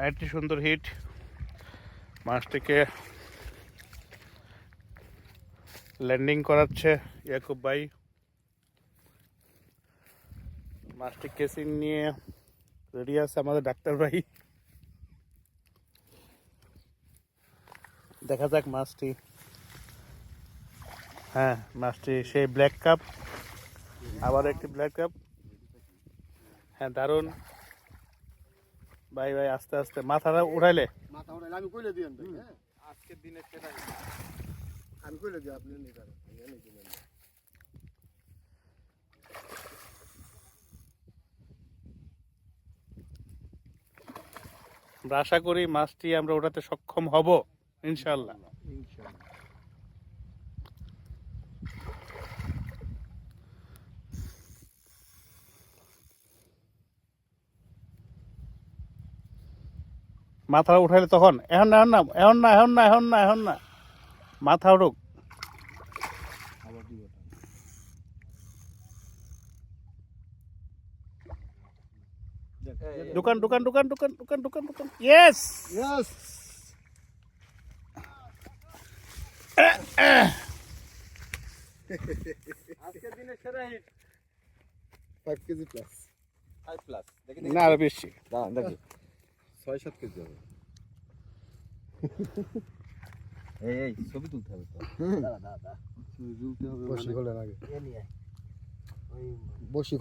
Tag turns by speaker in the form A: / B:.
A: একটি সুন্দর hit. মাছটিকে landing করাচ্ছে ইয়াকুব ভাই। মাছটি কেসিং নিয়ে রেডি আছে আমাদের ডাক্তার ভাই। দেখা যাক মাছটি। হ্যাঁ, মাছটি সেই ব্ল্যাক কাপ, আবার একটি ব্ল্যাক কাপ। হ্যাঁ, দারুণ ভাই। ভাই আস্তে আস্তে মাথাটা উঠাইলে
B: আমি কইলে দিয়েন ভাই। হ্যাঁ, আজকের দিনে সেটা আমি কইলে দিই, আপনি নিয়ে যাবেন।
A: আমরা আশা করি মাছটি আমরা ওঠাতে সক্ষম হব ইনশাল্লাহ। মাথা উঠাইলে তখন এখন না, এখন না, এখন না, এখন না, এখন না, এখন না, মাথা উঠুক। দোকান দোকান দোকান দোকান দোকান দোকান দোকান। ইয়েস
B: ইয়েস, আজকের দিনে সেরা হিট 5 কেজি প্লাস। 5 প্লাস দেখি
A: না, আরো বেশি।
B: দাঁড়ান দেখি 6-7 কেজি হবে। এই ছবি তুলতে হবে তো। দাঁড়া ছবি তুলতে হবে, বসি খোলেন আগে। বসি